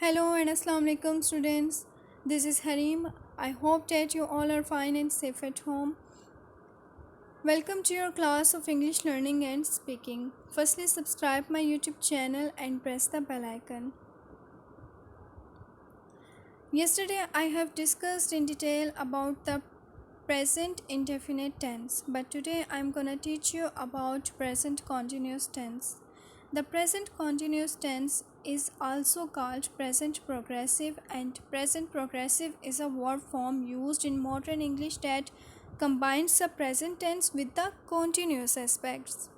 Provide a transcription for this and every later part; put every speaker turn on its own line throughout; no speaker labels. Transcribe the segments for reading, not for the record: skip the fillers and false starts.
Hello and Assalamu alaikum students. This is Harim. I hope that you all are fine and safe at home. Welcome to your class of English learning and speaking. Firstly, subscribe my YouTube channel and press the bell icon. Yesterday I have discussed in detail about the present indefinite tense, but today I'm going to teach you about present continuous tense. The present continuous tense is also called present progressive, and present progressive is a verb form used in modern English that combines the present tense with the continuous aspects.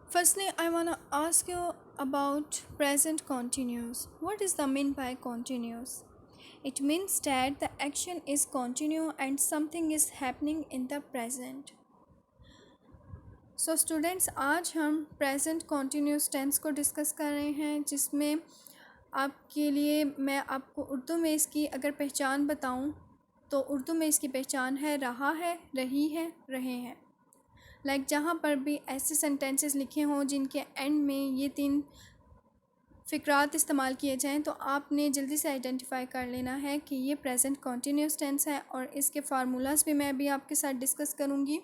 Firstly, I want to ask you about present continuous. What is the mean by continuous? It means that the action is continue and something is happening in the present. So students आज हम present continuous tense को discuss कर रहे हैं, जिसमें आपके लिए मैं आपको उर्दू में इसकी अगर पहचान बताऊं तो उर्दू में इसकी पहचान है रहा है, रही है, रहे हैं। जहाँ पर भी ऐसे सेंटेंसेस लिखे हों जिनके एंड में ये तीन फ़िक्रात इस्तेमाल किए जाएं, तो आपने जल्दी से आइडेंटिफाई कर लेना है कि ये प्रेजेंट कॉन्टीन्यूस टेंस है। और इसके फार्मूलाज भी मैं अभी आपके साथ डिस्कस करूँगी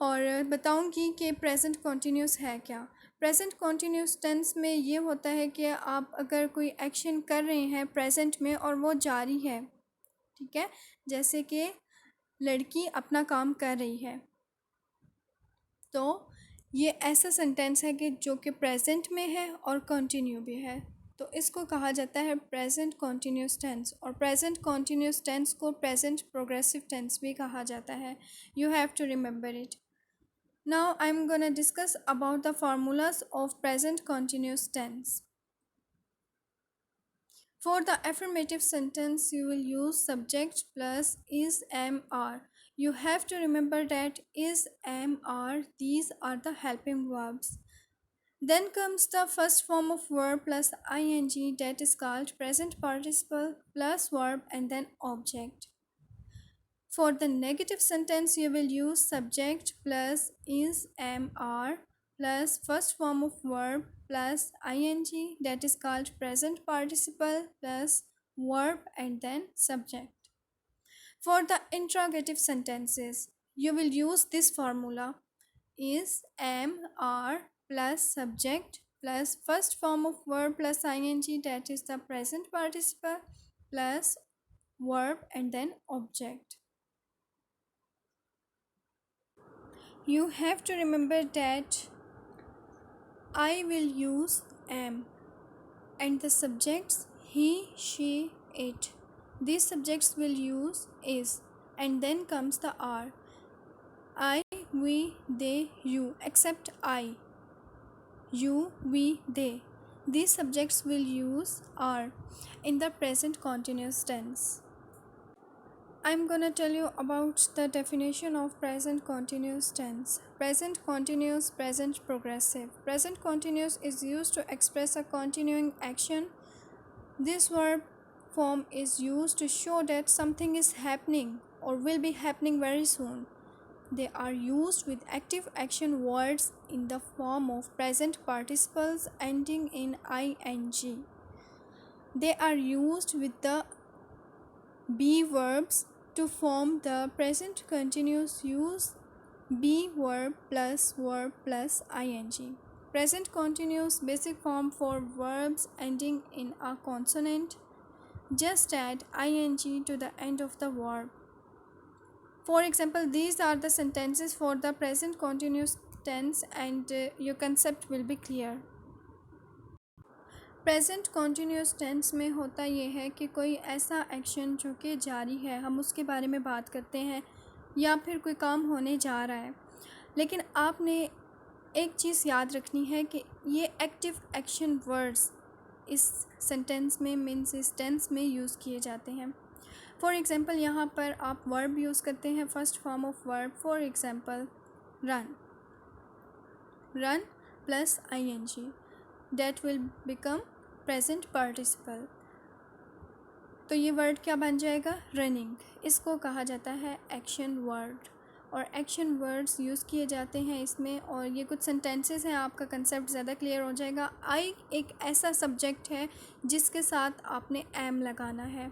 और बताऊंगी कि प्रेजेंट कॉन्टीन्यूस है क्या। प्रेजेंट कॉन्टीन्यूस टेंस में ये होता है कि आप अगर कोई एक्शन कर रहे हैं प्रेजेंट में और वो जारी है, ठीक है, जैसे कि लड़की अपना काम कर रही है, तो ये ऐसा सेंटेंस है कि जो कि प्रेजेंट में है और कंटिन्यू भी है, तो इसको कहा जाता है प्रेजेंट कॉन्टीन्यूस टेंस। और प्रेजेंट कॉन्टीन्यूस टेंस को प्रेजेंट प्रोग्रेसिव टेंस भी कहा जाता है। You have to remember it. Now I'm going to discuss about the formulas of present continuous tense. For the affirmative sentence, you will use subject plus is, am, are. You have to remember that is, am, are, these are the helping verbs. Then comes the first form of verb plus ing, that is called present participle plus verb and then object. For the negative sentence, you will use subject plus is, am, are plus first form of verb plus ing, that is called present participle plus verb and then subject. For the interrogative sentences, you will use this formula: is, am, are plus subject plus first form of verb plus ing, that is the present participle plus verb and then object. You have to remember that I will use am and the subjects he, she, it. These subjects will use is and then comes the are. I, we, they, you, except I, you, we, they. These subjects will use are in the present continuous tense. I'm gonna tell you about the definition of present continuous tense. Present continuous, present progressive. Present continuous is used to express a continuing action. This verb form is used to show that something is happening or will be happening very soon. They are used with active action words in the form of present participles ending in ing. They are used with the be verbs to form the present continuous. Use be verb plus ing. Present continuous basic form for verbs ending in a consonant. Just add ing to the end of the verb. For example, these are the sentences for the present continuous tense and your concept will be clear. Present continuous tense में होता ये है कि कोई ऐसा action जो कि जारी है, हम उसके बारे में बात करते हैं या फिर कोई काम होने जा रहा है, लेकिन आपने एक चीज़ याद रखनी है कि ये एक्टिव एक्शन वर्ड्स इस सेंटेंस में मीन्स इस टेंस में यूज़ किए जाते हैं। फॉर एग्ज़ाम्पल यहाँ पर आप वर्ब यूज़ करते हैं first form of verb. For example run, run plus ing, that will become present participle। तो ये वर्ड क्या बन जाएगा? रनिंग। इसको कहा जाता है एक्शन वर्ड। और एक्शन वर्ड्स यूज़ किए जाते हैं इसमें, और ये कुछ सेंटेंसेस हैं, आपका कंसेप्ट ज़्यादा क्लियर हो जाएगा। आई एक ऐसा सब्जेक्ट है जिसके साथ आपने एम लगाना है।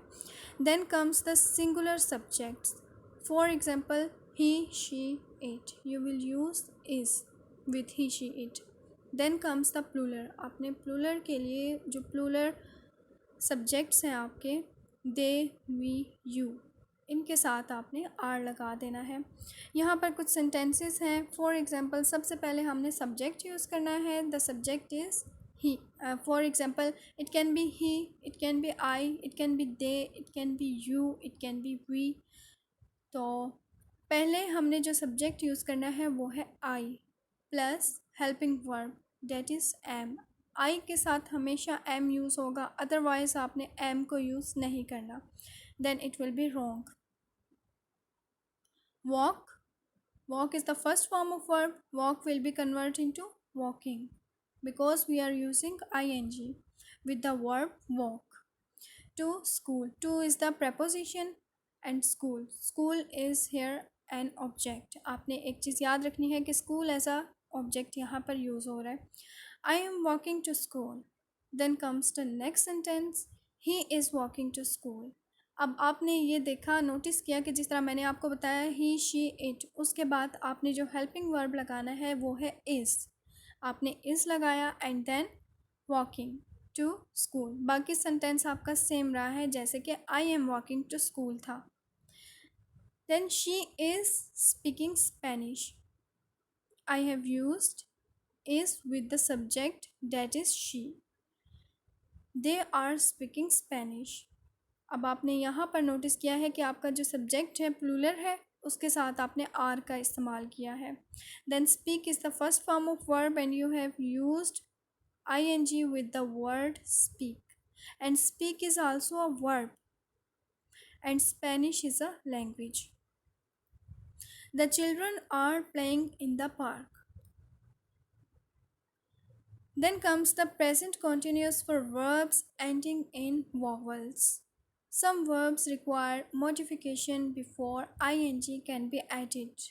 Then comes the singular subjects, for example he, she, it, you will use is with he, she, it. Then comes the plural, आपने प्लूरल के लिए जो प्लूरल सब्जेक्ट्स हैं आपके, दे, वी, यू, इनके साथ आपने आर लगा देना है। यहाँ पर कुछ सेंटेंसेस हैं। फॉर एग्जांपल सबसे पहले हमने सब्जेक्ट यूज़ करना है। The subject is he. For example it can be he, it can be I, it can be they, it can be you, it can be we. तो पहले हमने जो सब्जेक्ट यूज़ करना है वो है I plus helping verb that is am. I के साथ हमेशा एम यूज़ होगा, अदरवाइज़ आपने एम को यूज़ नहीं करना, then it will be wrong. Walk. Walk is the first form of verb. Walk will be converted into walking because we are using ing with the verb walk. To school. To is the preposition and school. School is here an object. आपने एक चीज़ याद रखनी है कि school as a object यहाँ पर use हो रहा है. I am walking to school. Then comes the next sentence. He is walking to school. अब आपने ये देखा, नोटिस किया कि जिस तरह मैंने आपको बताया ही, शी, इट, उसके बाद आपने जो हेल्पिंग वर्ब लगाना है वो है इज़। आपने इज़ लगाया and then walking to school. बाकी सेंटेंस आपका सेम रहा है जैसे कि I am walking to school था। Then she is speaking Spanish. I have used is with the subject that is she. They are speaking Spanish. अब आपने यहाँ पर नोटिस किया है कि आपका जो सब्जेक्ट है प्लूरल है, उसके साथ आपने आर का इस्तेमाल किया है। Then speak is the first form of verb and you have used ing with the word speak, and speak is also a verb and Spanish is a language. The children are playing in the park. Then comes the present continuous for verbs ending in vowels. Some verbs require modification before ing can be added.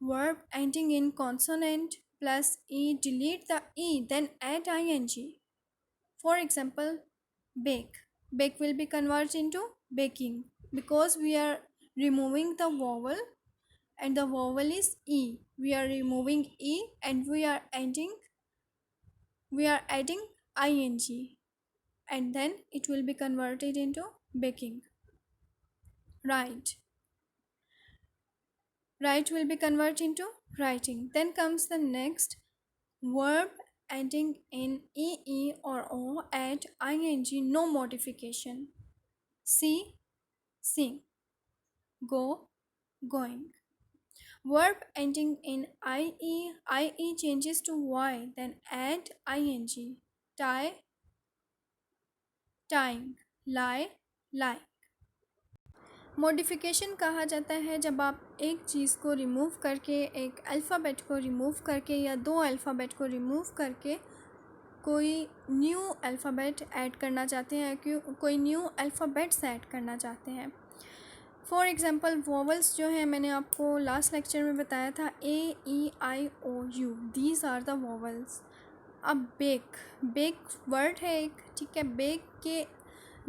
Verb ending in consonant plus e, delete the e, then add ing. For example, bake. Bake will be converted into baking because we are removing the vowel and the vowel is e. We are removing e and we are adding ing, and then it will be converted into baking. Write. Write will be converted into writing. Then comes the next verb ending in ee or o, add ing, no modification. See, sing. Go, going. Verb ending in ie changes to y, then add ing. Tie, tying. Lie, lie. Modification कहा जाता है जब आप एक चीज़ को remove करके, एक alphabet को रिमूव करके या दो अल्फ़ाबेट को रिमूव करके कोई न्यू अल्फ़ाबेट ऐड करना चाहते हैं, कोई न्यू अल्फ़ाबेट्स ऐड करना चाहते हैं। फॉर एग्ज़ाम्पल वोवल्स जो हैं, मैंने आपको लास्ट लेक्चर में बताया था, A, E, I, O, U, these are the vowels. अब बेक वर्ड है एक, ठीक है। बेक के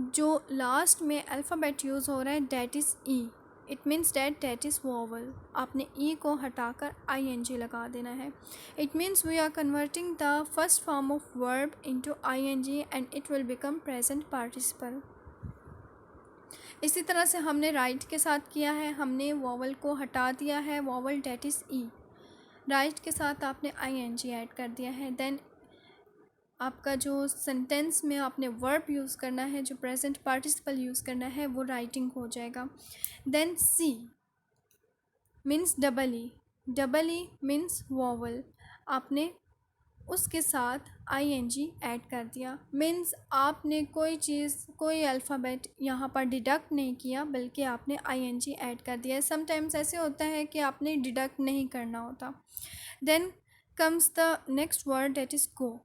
जो लास्ट में अल्फ़ाबेट यूज़ हो रहा है that is E, it means that is vowel. आपने ई को हटाकर आई एन जी लगा देना है। It means we are converting the first form of verb into I N G and it will become present participle. इसी तरह से हमने राइट के साथ किया है, हमने वोवल को हटा दिया है, vowel that is E, right के साथ आपने आई एन जी ऐड कर दिया है। देन आपका जो सेंटेंस में आपने वर्ब यूज़ करना है, जो प्रेजेंट पार्टिसिपल यूज़ करना है, वो राइटिंग हो जाएगा। Then see means double E means vowel, आपने उसके साथ आई एन जी ऐड कर दिया। मीन्स आपने कोई चीज़, कोई अल्फ़ाबेट यहाँ पर डिडक्ट नहीं किया, बल्कि आपने आई एन जी ऐड कर दिया। समटाइम्स ऐसे होता है कि आपने डिडक्ट नहीं करना होता। Then comes the next word that is go.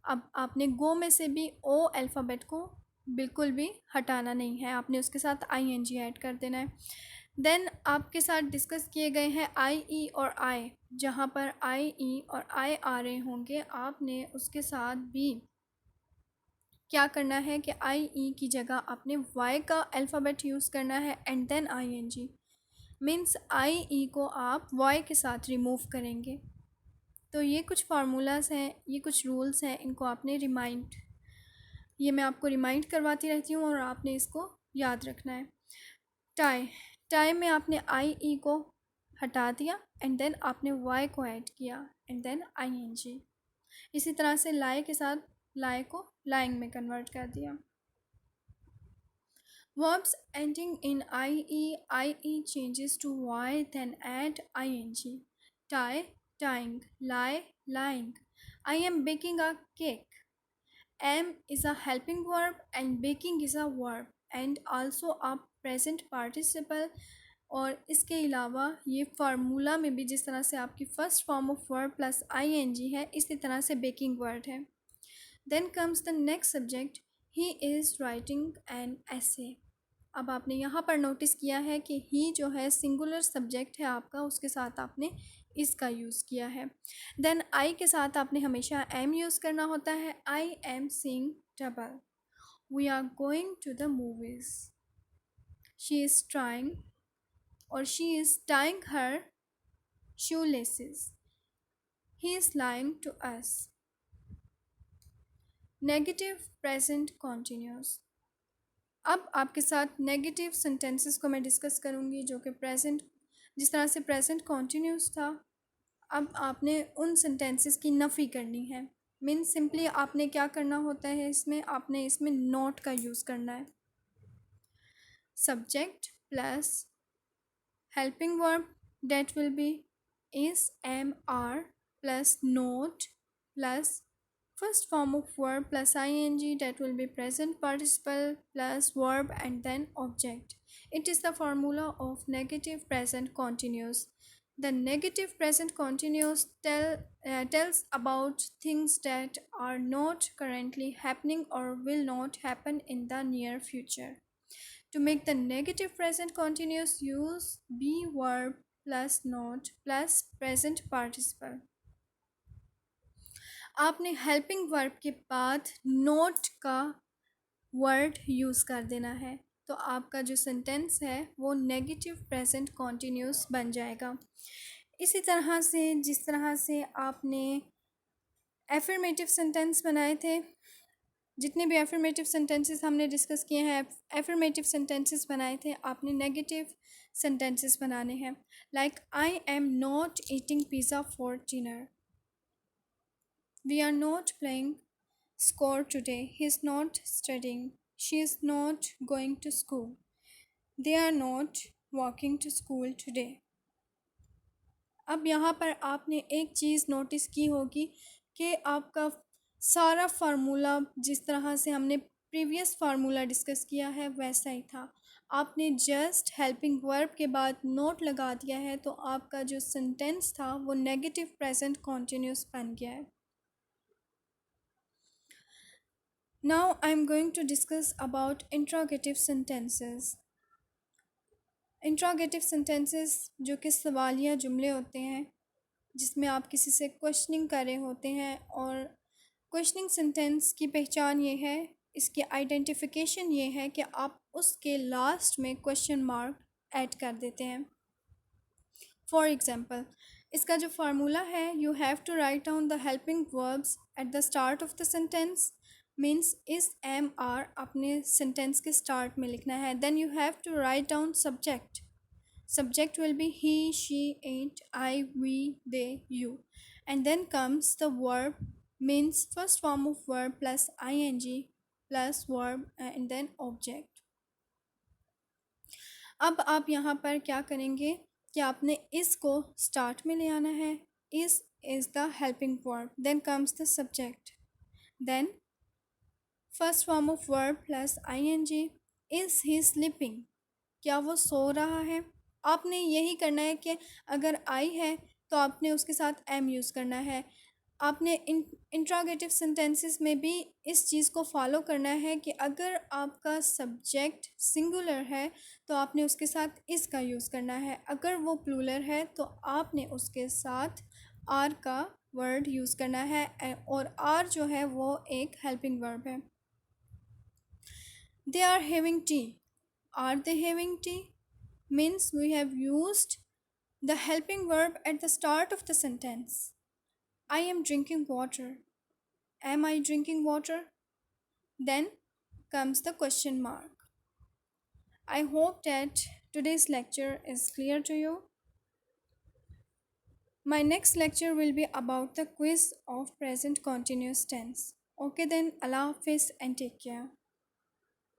अब आपने गो में से भी ओ अल्फ़ाबेट को बिल्कुल भी हटाना नहीं है, आपने उसके साथ आई एन जी ऐड कर देना है। देन आपके साथ डिस्कस किए गए हैं आई ई और आई। जहाँ पर आई ई और आई आ रहे होंगे आपने उसके साथ भी क्या करना है कि आई ई की जगह आपने वाई का अल्फ़ाबेट यूज़ करना है and then I N G. Means I E को आप वाई के साथ रिमूव करेंगे। तो ये कुछ फार्मूलाज हैं, ये कुछ रूल्स हैं, इनको आपने ये मैं आपको रिमाइंड करवाती रहती हूँ और आपने इसको याद रखना है। टाई, टाई में आपने आई ई को हटा दिया एंड देन आपने वाई को ऐड किया and then I N G. इसी तरह से लाई के साथ लाई को लाइंग में कन्वर्ट कर दिया। Verbs ending in ie changes to y, then add ing. Tie, tying, lie, lying. I am baking a cake. Am is a helping verb and baking is a verb and also a present participle। और इसके अलावा ये formula में भी जिस तरह से आपकी first form of verb plus I N G है, इसी तरह से बेकिंग वर्ड है। Then comes the next subject, he is writing an essay। अब आपने यहाँ पर नोटिस किया है कि ही जो है सिंगुलर सब्जेक्ट है आपका, उसके साथ आपने इसका यूज़ किया है। देन आई के साथ आपने हमेशा एम यूज़ करना होता है। I am seeing double. We are going to the movies. She is trying और she is tying her shoe laces. He is lying to us. Negative present continuous. अब आपके साथ नेगेटिव सेंटेंसेस को मैं discuss करूँगी जो कि प्रेजेंट, जिस तरह से प्रेजेंट कॉन्टीन्यूस था, अब आपने उन सेंटेंसेस की नफ़ी करनी है। मीन सिंपली आपने क्या करना होता है, इसमें आपने इसमें नॉट का यूज़ करना है। Subject plus helping verb that will be is am are plus not plus first form of verb plus ing, that will be present participle plus verb and then object. It is the formula of negative present continuous. The negative present continuous tells about things that are not currently happening or will not happen in the near future. To make the negative present continuous, use be verb plus not plus present participle. आपने helping verb के बाद note का word use कर देना है, तो आपका जो सेंटेंस है वो नेगेटिव प्रेजेंट कॉन्टीन्यूस बन जाएगा। इसी तरह से जिस तरह से आपने एफर्मेटिव सेंटेंस बनाए थे, जितने भी एफर्मेटिव सेंटेंसेस हमने डिस्कस किए हैं, एफर्मेटिव सेंटेंसेस बनाए थे, आपने नेगेटिव सेंटेंसेस बनाने हैं। Like I am not eating pizza for dinner. We are not playing score today. He is not studying. She is not going to school. They are not walking to school today. अब यहाँ पर आपने एक चीज़ notice की होगी कि आपका सारा फार्मूला जिस तरह से हमने प्रीवियस फार्मूला डिस्कस किया है वैसा ही था। आपने जस्ट हेल्पिंग वर्ब के बाद नोट लगा दिया है, तो आपका जो सेंटेंस था वो नेगेटिव प्रेजेंट कॉन्टीन्यूस बन गया है। Now I am going to discuss about interrogative sentences. Interrogative sentences जो कि सवालिया जुमले होते हैं, जिसमें आप किसी से क्वेश्चनिंग कर रहे होते हैं, और क्वेश्चनिंग सेंटेंस की पहचान ये है, इसकी आइडेंटिफिकेशन ये है कि आप उसके लास्ट में क्वेश्चन मार्क ऐड कर देते हैं। फॉर एग्ज़ाम्पल, इसका जो फार्मूला है, you have to write down the helping verbs at the start of the sentence. Means is am are अपने सेंटेंस के स्टार्ट में लिखना है। Then you have to write down subject. Subject will be he, she, it, I, we, they, you, and then comes the verb. Means first form of verb plus I N G plus verb and then object. अब आप यहाँ पर क्या करेंगे कि आपने इसको start में ले आना है। Is the helping verb, then comes the subject, then first form of verb plus I N G. Is he sleeping, क्या वो सो रहा है। आपने यही करना है कि अगर आई है तो आपने उसके साथ एम यूज़ करना है। आपने इंट्रोगेटिव सेंटेंसेस में भी इस चीज़ को फॉलो करना है कि अगर आपका सब्जेक्ट सिंगुलर है तो आपने उसके साथ इस का यूज़ करना है, अगर वो प्लूरल है तो आपने उसके साथ आर का वर्ड यूज़ करना है। और आर जो है वो एक हेल्पिंग वर्ब है। They are having tea, are they having tea means we have used the helping verb at the start of the sentence. I am drinking water. Am I drinking water? Then comes the question mark. I hope that today's lecture is clear to you. My next lecture will be about the quiz of present continuous tense. Okay, then, Allah Hafiz and take care.